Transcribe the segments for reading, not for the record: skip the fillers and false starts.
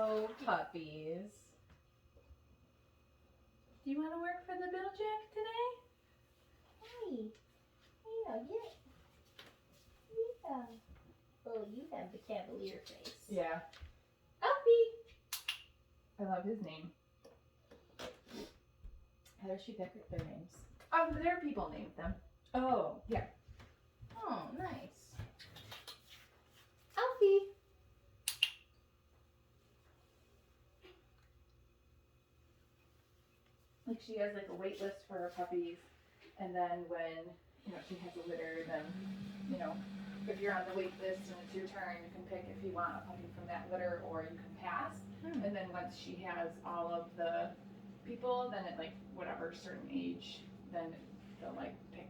Hello, puppies. Do you want to work for the Bill Jack today? Hi. Yeah. Oh, you have the cavalier face. Yeah. Alfie. I love his name. How does she pick their names? Their people named them. Oh. Yeah. Oh, nice. Alfie. Like she has like a wait list for her puppies, and then when she has a litter, then if you're on the wait list and it's your turn, you can pick if you want a puppy from that litter or you can pass. And then once she has all of the people, then at like whatever certain age, then they'll like pick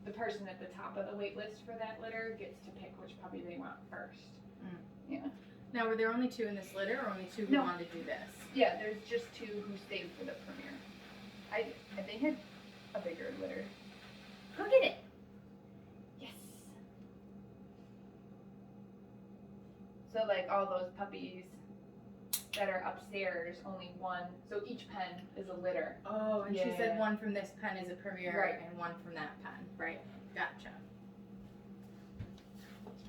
the person at the top of the wait list for that litter gets to pick which puppy they want first. Yeah. Now, were there only 2 in this litter, or only 2 who wanted to do this? Yeah, there's just 2 who stayed for the premiere. They had a bigger litter. Go get it. Yes. So like all those puppies that are upstairs, only one. So each pen is a litter. Oh, and she Yeah. said one from this pen is a premiere, Right. and one from that pen. Right. Gotcha.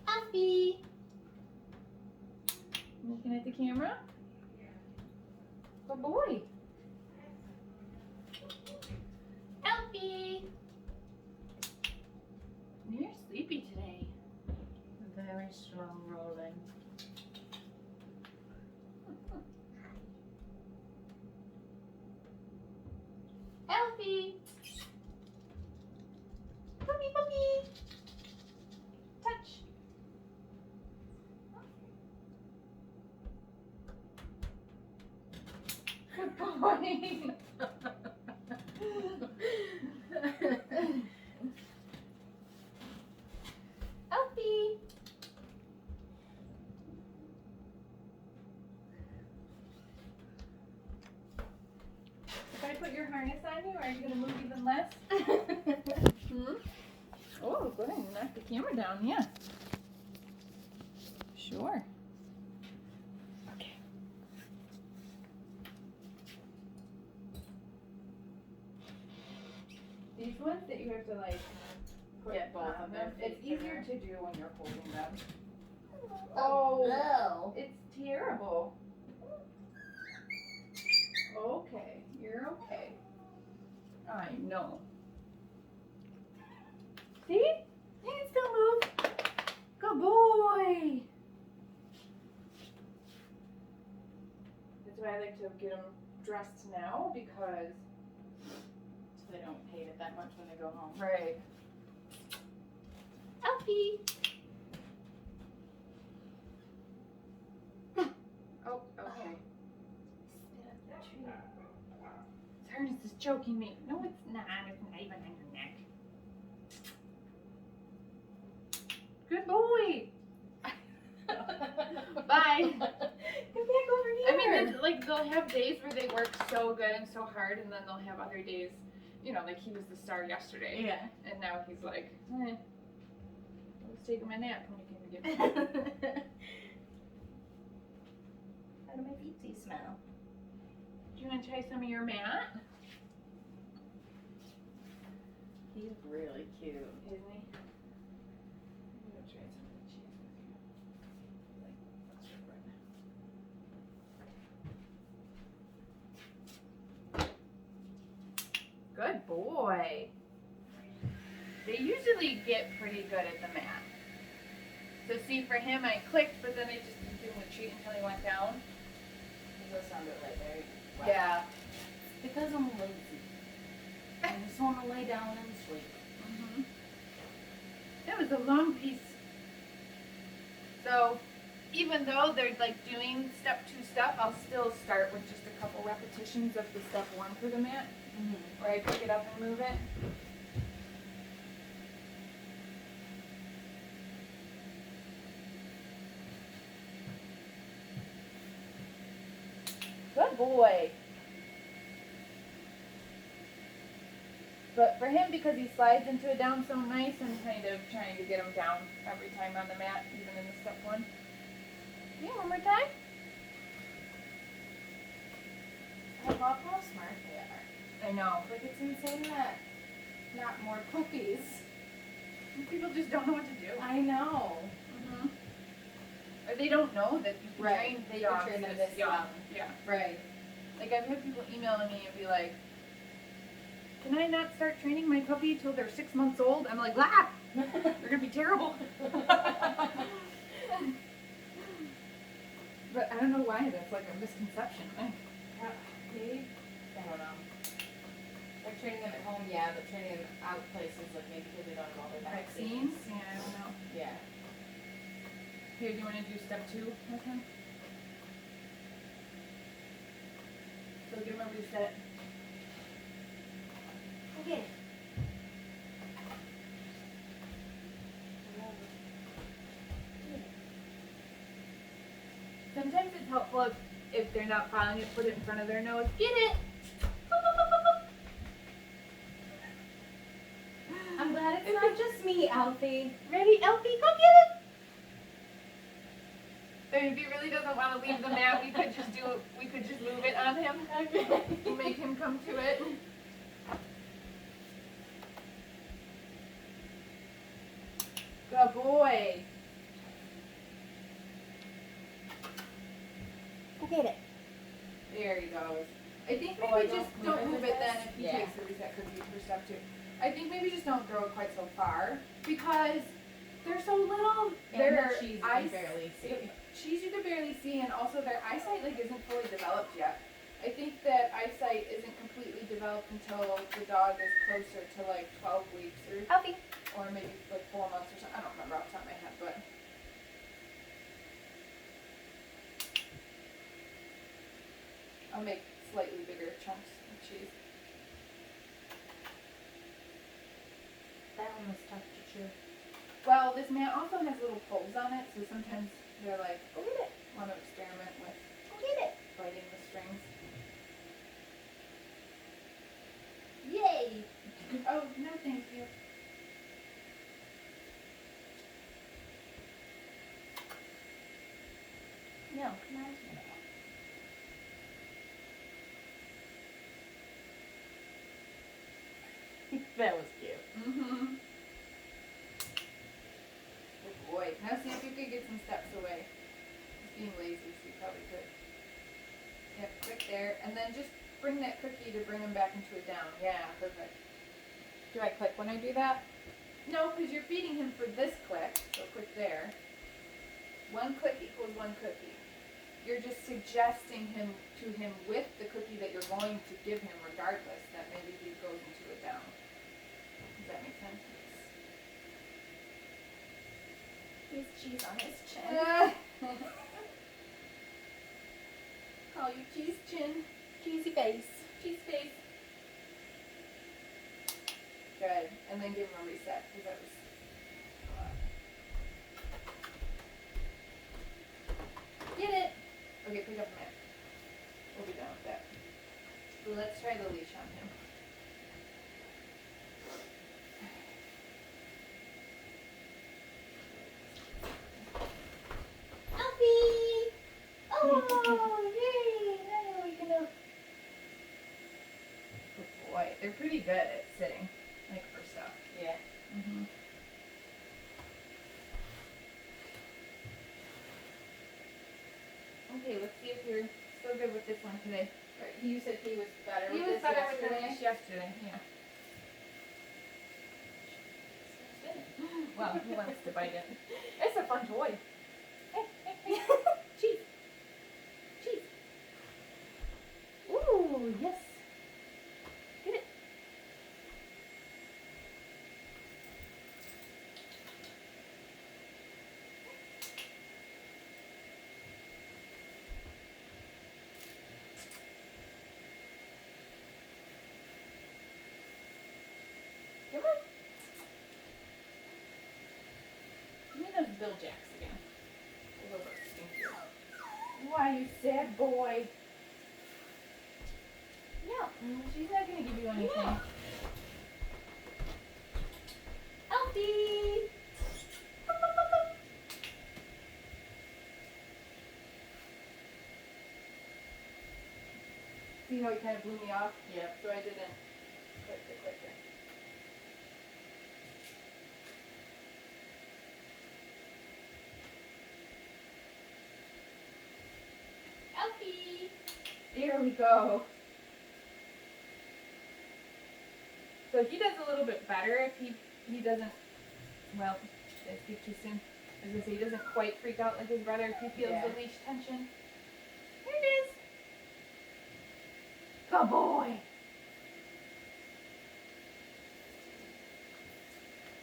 Alfie. Looking at the camera. Good boy. Alfie. You're sleepy today. Very strong rolling. Alfie. Puppy. Touch. Good boy. Alfie. If I put your harness on you, are you gonna move even less? Oh, go ahead and knock the camera down. Yeah. Sure. Okay. These ones that you have to like put both of them It's face easier together. to do when you're holding them. Oh, no. It's terrible. Okay, you're okay. I know. See? You can still move. Good boy. That's why I like to get them dressed now because So they don't hate it that much when they go home. right. Alfie. Oh, okay. His harness is choking me. No, it's not. It's not even on your neck. Good boy. Bye. Come back over here. I mean, it's like they'll have days where they work so good and so hard, and then they'll have other days, like he was the star yesterday. Yeah. And now he's like, I was taking my nap when he came to get me. How do my feetsies smell? Do you want to try some of your mat? He's really cute. Isn't he? I'm gonna try some of the cheese with you. Like, let's try right now. Good boy. They usually get pretty good at the mat. So see, for him, I clicked, but then I just didn't give him a treat until he went down. He does sound like very wow. Yeah. Because I'm lazy. I just want to lay down and sleep. That was a long piece. So even though they're like doing step 2 stuff, I'll still start with just a couple repetitions of the step 1 for the mat, where I pick it up and move it. Good boy. But for him, because he slides into it down so nice, I'm kind of trying to get him down every time on the mat, even in the step 1. Yeah, one more time. love how smart they are. I know. Like, it's insane that not more puppies. People just don't know what to do. I know. Mm-hmm. Or they don't know that you can Right. train They can dogs train them this this young. young. Yeah. Right. Like, I've had people emailing me and be like, can I not start training my puppy till they're 6 months old? I'm like, ah! They're gonna be terrible. But I don't know why that's like a misconception. Maybe, I don't know. Like training them at home, yeah, but training them out places, like maybe because they don't have all their Vaccines? vaccines. Yeah, I don't know. Yeah. Here, do you want to do step 2 with him? So give him a reset. Okay. Sometimes it's helpful if they're not following it, put it in front of their nose. Get it! I'm glad it's not just me, Alfie. Ready, Alfie? Go get it! And if he really doesn't want to leave the mat, we could just move it on him. Okay. And make him come to it. Good boy. Go get it. There he goes. I think Oh, maybe I just don't don't move move it it then this? if he Yeah. takes the reset cookie for step 2. I think maybe just don't throw it quite so far because they're so little. Their cheese you can eyes barely see. the cheese you can barely see, and also their eyesight like isn't fully developed yet. I think that eyesight isn't completely developed until the dog is closer to like 12 weeks Alfie. or maybe like 4 months or something. I don't remember off the top of my head, but. I'll make slightly bigger chunks of cheese. That one was tough to chew. Well, this mat also has little poles on it, so sometimes they're like, Go get it. want to experiment with Go get it. biting the strings. Yay. Oh, no thank you. No, come on. That was cute. Mm-hmm. Good boy. Now see if you could get some steps away. He's being lazy, so you probably could. Yep, click there. And then just bring that cookie to bring him back into a down. Yeah, perfect. Do I click when I do that? No, because you're feeding him for this click. So click there. 1 click equals 1 cookie. You're just suggesting him with the cookie that you're going to give him regardless, that maybe he goes into a down. Does that make sense? He's cheese on his chin. Call you cheese chin. Cheesy face. Cheese face. Good. And then give him a reset, because that was a lot. Get it! Okay, pick up the mat. We'll be done with that. So let's try the leash on him. Alfie! Oh, yay! Now we can Good boy. They're pretty good at sitting, like for stuff. Yeah. Mm-hmm. Okay, let's see if you're still good with this one today. You said he was better He with was this better with the yesterday? leash yesterday, yeah. Well, he wants to bite it. It's a fun toy. Cheese. Cheese. Ooh, yes. Get it. Come on. Give me those Bill Jacks again. A little stinky. Why, you sad boy. No, she's not going to give you anything. No. Alfie! See how he kind of blew me off? Yep. So I didn't click the clicker. Alfie! Here we go. So he does a little bit better if he doesn't, well, I speak too soon. I was gonna say he doesn't quite freak out like his brother if he feels Yeah. the leash tension. Here it is. Good boy.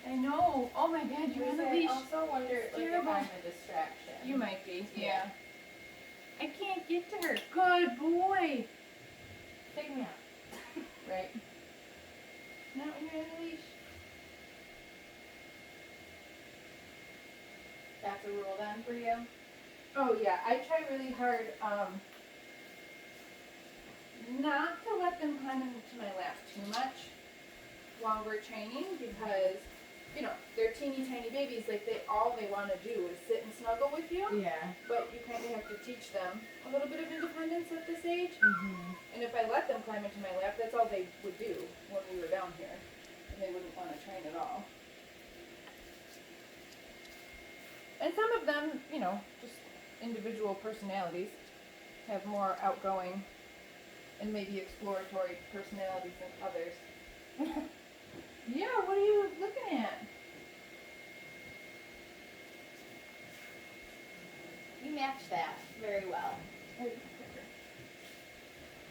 I know. Oh my God, you're on the I leash. also wonder It's like, if terrible. I'm a distraction. You might be. Yeah. I can't get to her. Good boy. Take me out. Right. Not when you're on the leash. That's a rule then for you? Oh yeah, I try really hard not to let them climb into my lap too much while we're training because, you know, they're teeny tiny babies. Like all they want to do is sit and snuggle with you. Yeah. But you kind of have to teach them a little bit of independence at this age. Mm-hmm. And if I let them climb into my lap, that's all they would do when we were down here. And they wouldn't want to train at all. And some of them, you know, just individual personalities, have more outgoing and maybe exploratory personalities than others. Yeah, what are you looking at? You matched that very well.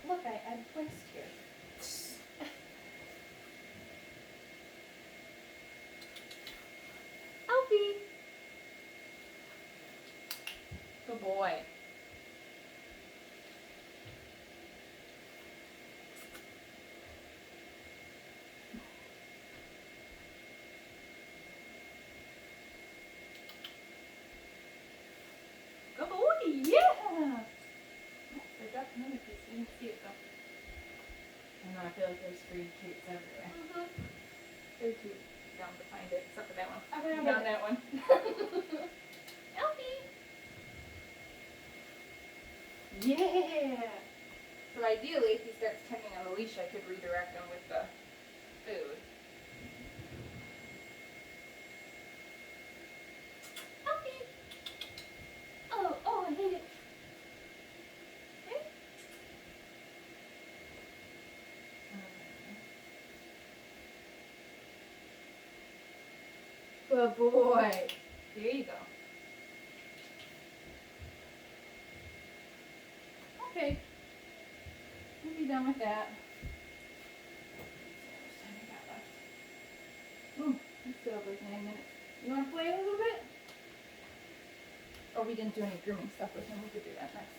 Look, I'm placed here. Alfie! Good boy. Good boy, yeah! They're ducking in because you didn't see it though. I know, I feel like there's free treats everywhere. They're too dumb to find it, except for that one. I found Found it. that one. Alfie! Yeah! So ideally, if he starts tugging on the leash, I could redirect him with the food. Alfie! Oh, I hate it. Good boy. There you go. Okay. We'll be done with that. How much time I got left? Ooh, we still have like 9 minutes. You want to play a little bit? Oh, we didn't do any grooming stuff with him. We could do that next.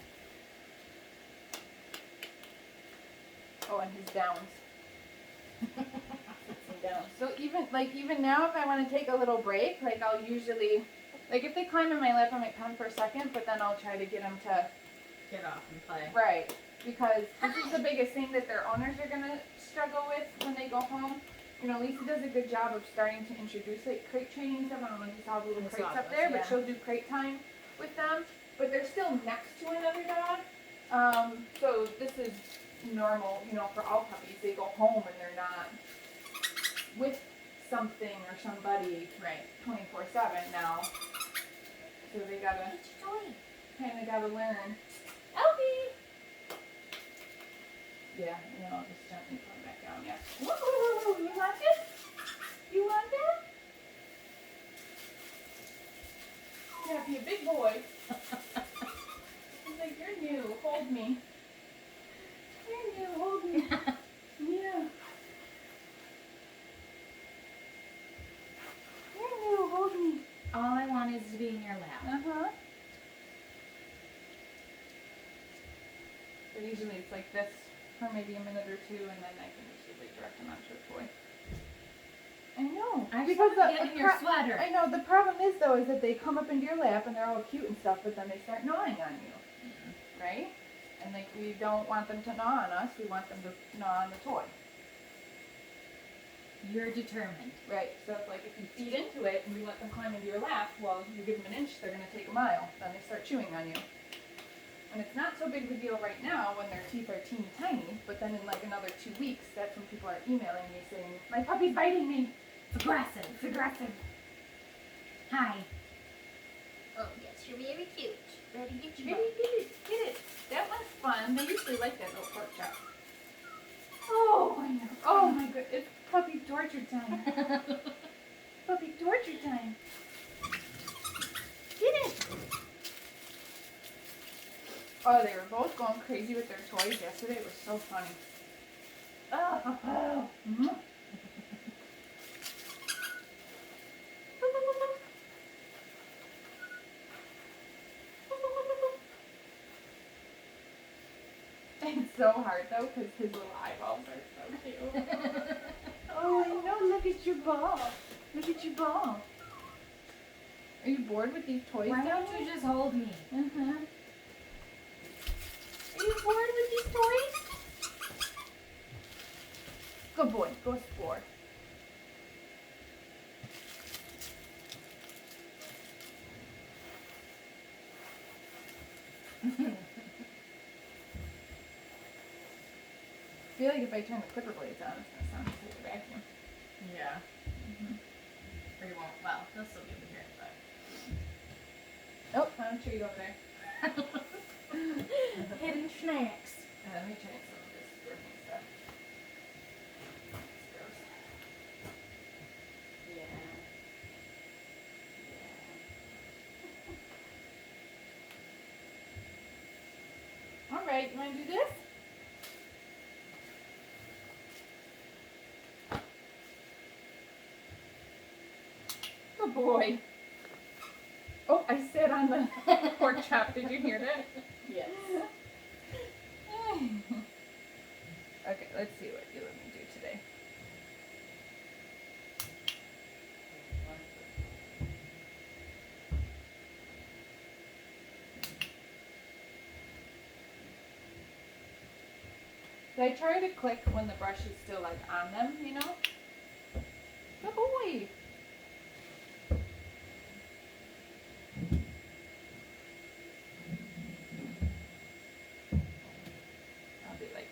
Oh, and his downs. Down. So even now, if I want to take a little break, like I'll usually, like if they climb in my lap, I might come for a second, but then I'll try to get them to Get off and play. right, because this is the biggest thing that their owners are gonna struggle with when they go home. You know, Lisa does a good job of starting to introduce like crate training stuff. I don't know if you saw the little I crates saw up those, there, yeah. but she'll do crate time with them. But they're still next to another dog. So this is normal, you know, for all puppies. They go home and they're not with something or somebody Right. 24/7 now. So they gotta kind of gotta learn. Alfie! Yeah, and then I'll just gently put them back down. Yeah. Woo! You want this? You want that? Yeah, be a big boy. He's like, you're new. Hold me. You're new. Hold me. Yeah. You're new. Hold me. All I want is to be in your lap. Uh-huh. So usually it's like this for maybe a minute or two, and then I can usually redirect them onto a toy. I know. I just because want to get in your sweater. I know. The problem is though is that they come up into your lap and they're all cute and stuff, but then they start gnawing on you, right? And like we don't want them to gnaw on us. We want them to gnaw on the toy. You're determined. Right. So it's like if you feed into it and you let them climb into your lap, well, you give them an inch, they're gonna take a mile. Then they start chewing on you. And it's not so big of a deal right now when their teeth are teeny tiny, but then in like another 2 weeks, that's when people are emailing me saying, my puppy's biting me. It's aggressive. It's aggressive. Hi. Oh, yes, you're very cute. Ready to get you. Maybe get it. That one's fun. They usually like that little pork chop. Oh, I know. Oh my god, it's puppy torture time. Puppy torture time. Get it. Oh, they were both going crazy with their toys yesterday. It was so funny. Oh. Mm-hmm. It's so hard though, because his little eyeballs are so cute. Oh, I know. Look at your ball. Look at your ball. Are you bored with these toys? Why don't you just hold me? Uh-huh. Are you bored with these toys? Good boy. Go explore. I feel like if I turn the clipper blades on, it's going to sound just like a vacuum. Yeah. Mm-hmm. Or you won't. Well, they'll still be able to hear it, Oh, I'm sure you go over there. but. Hidden snacks. Let me try some of this working stuff. It's gross. Yeah. All right, you want to do this? Good boy. Oh, I sat on the pork chop. Did you hear that? Yes. Okay, let's see what you let me do today. So I try to click when the brush is still like on them, you know? Good boy. I'll be like,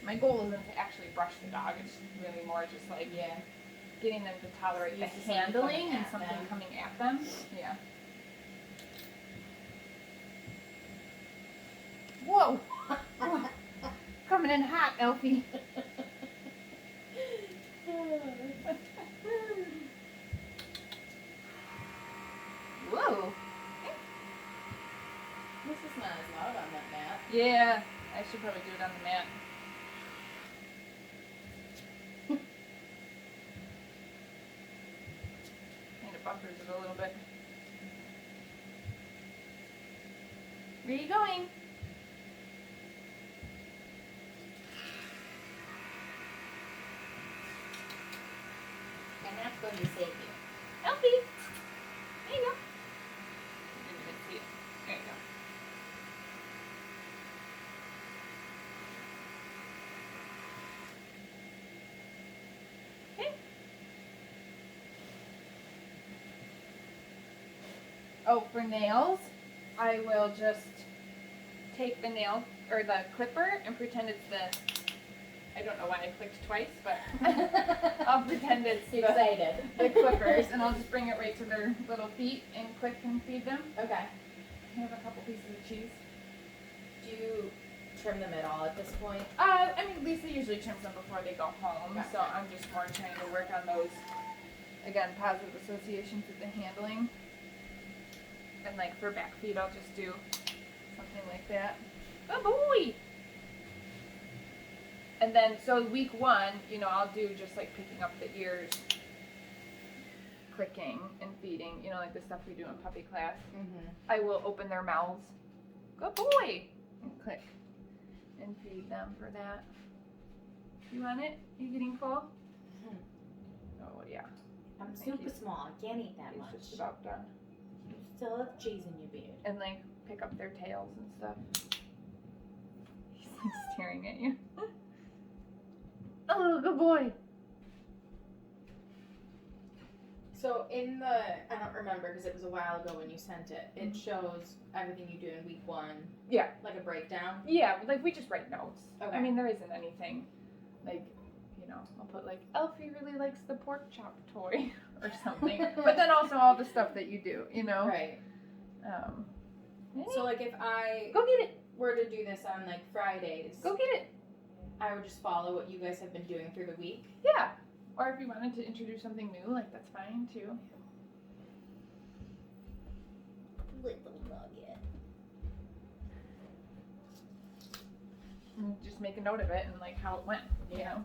my goal isn't to actually brush the dog. It's really more just like Yeah. getting them to tolerate the Used to something handling coming and at something them. coming at them. Yeah. Whoa! Coming in hot, Alfie. Whoa. This is not as loud on that mat. Yeah, I should probably do it on the mat. Kind of buffers it a little bit. Where are you going? And that's going to save you. Alfie! There you go. You didn't even see it. There you go. Okay. Oh, for nails, I will just take the nail or the clipper and pretend it's the. I don't know why I clicked twice, but I'll pretend it's Excited. the clippers, and I'll just bring it right to their little feet and click and feed them. Okay. I have a couple pieces of cheese. Do you trim them at all at this point? I mean, Lisa usually trims them before they go home, so Gotcha. I'm just more trying to work on those, again, positive associations with the handling. And like for back feet, I'll just do something like that. Good boy! And then, so week 1, you know, I'll do just like picking up the ears, clicking and feeding, you know, like the stuff we do in puppy class. Mm-hmm. I will open their mouths. Good boy! And click and feed them for that. You want it? You getting full? Mhm. Oh, yeah. I'm I think super he's- small. I can't eat that He's much. just about done. You still have cheese in your beard. And like pick up their tails and stuff. He's like staring at you. Oh, good boy. So So in the, I don't remember because it was a while ago when you sent it. It shows everything you do in week 1. Yeah. Like a breakdown. Yeah, but like we just write notes. Okay. I mean, there isn't anything like, you know, I'll put like Alfie really likes the pork chop toy or something. But then also all the stuff that you do, you know. Right. Yeah. So like if I Go get it. were to do this on like Fridays, Go get it. I would just follow what you guys have been doing through the week. Yeah. Or if you wanted to introduce something new, like that's fine too. Little nugget. And just make a note of it and like how it went, you know.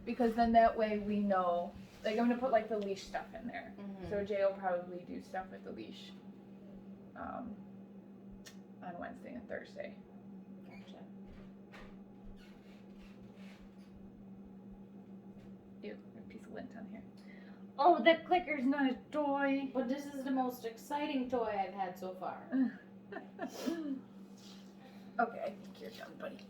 Because then that way we know. Like I'm gonna put like the leash stuff in there. Mm-hmm. So Jay will probably do stuff with the leash on Wednesday and Thursday. Gotcha. Ew, a piece of lint on here. Oh, that clicker's not a toy. But this is the most exciting toy I've had so far. Okay, I think you're done, buddy.